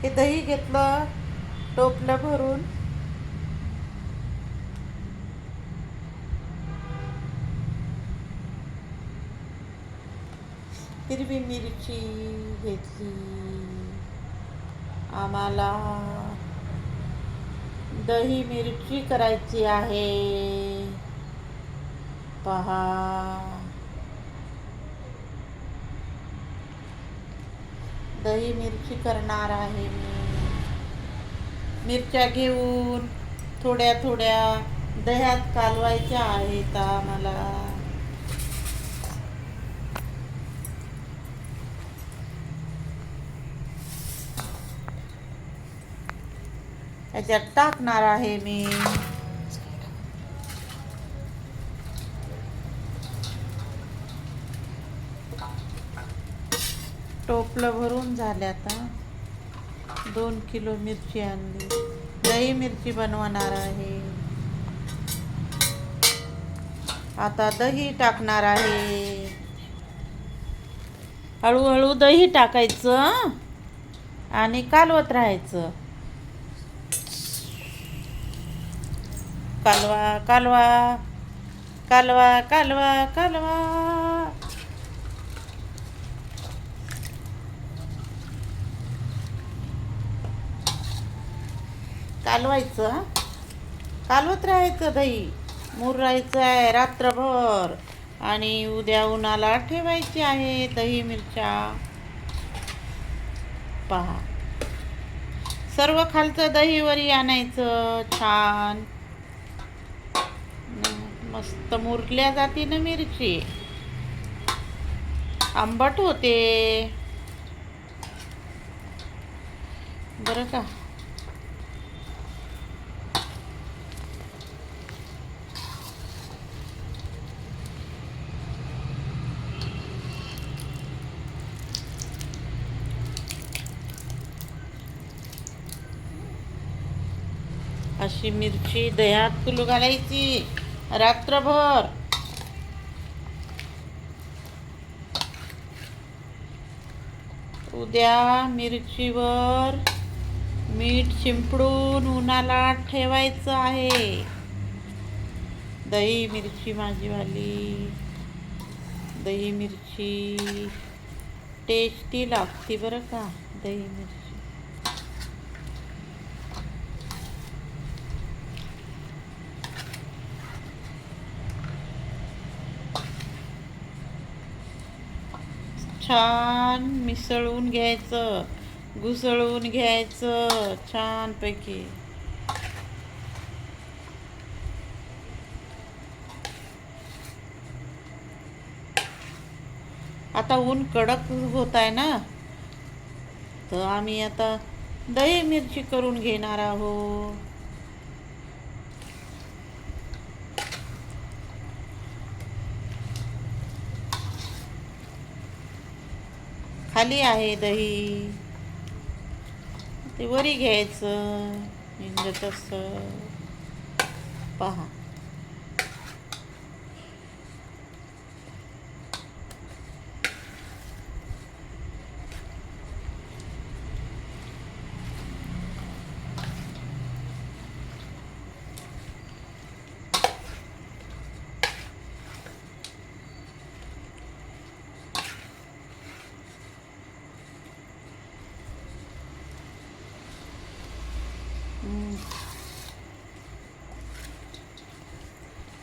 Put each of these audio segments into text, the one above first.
हे दही घेतलं टोपलं भरून. हिरवी मिरची घेतली. आम्हाला दही मिरची करायची आहे. पहा, दही मिरची करणार आहे मी. मिरच्या घेऊन थोड्या थोड्या दह्यात कालवायच्या आहेत आम्हाला. याच्यात टाकणार आहे मी. टोपलं भरून झाले. आता 2 किलो मिरची आणली. दही मिरची बनवणार आहे. आता दही टाकणार आहे. हळूहळू दही टाकायचं आणि कालवत राहायचं. कालवा कालवा कालवा कालवा कालवा. कालवायचं, कालवत राहायचं. दही मुरायचं आहे रात्रभर आणि उद्या उन्हाला ठेवायची आहे दही मिरच्या. पहा, सर्व खालचं दहीवरी आणायचं. छान मस्त मुरल्या जाती ना मिरची. आंबट होते बरं का. अशी मिरची दह्यात कुलू घालायची रात्रभर. उद्या मिरचीवर मीठ शिंपडून उन्हाला ठेवायचं आहे. दही मिरची माझीवाली दही मिरची टेस्टी लागते बरं का. दही मिरची छान मिसळून घ्यायचं, घुसळून घ्यायचं छानपैकी. आता ऊन कडक होत आहे ना, तर आम्ही आता दही मिरची करून घेणार आहोत. खाली आहे दही, ते वरी घ्यायचं तसं. पहा,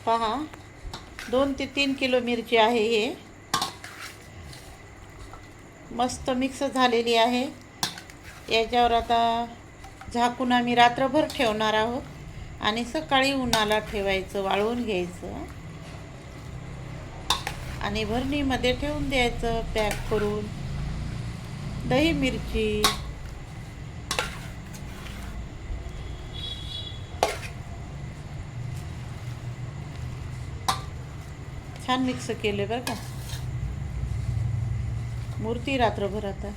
पहा 2 ते 3 किलो मिरची आहे. हे मस्त मिक्स झालेली आहे. याच्यावर आता झाकून आम्ही रात्रभर ठेवणार आहोत आणि सकाळी उन्हाला ठेवायचं, वाळवून घ्यायचं आणि भरणीमध्ये ठेवून द्यायचं पॅक करून. दही मिरची छान मिक्स केले बरं का. मूर्ती रात्रभर आता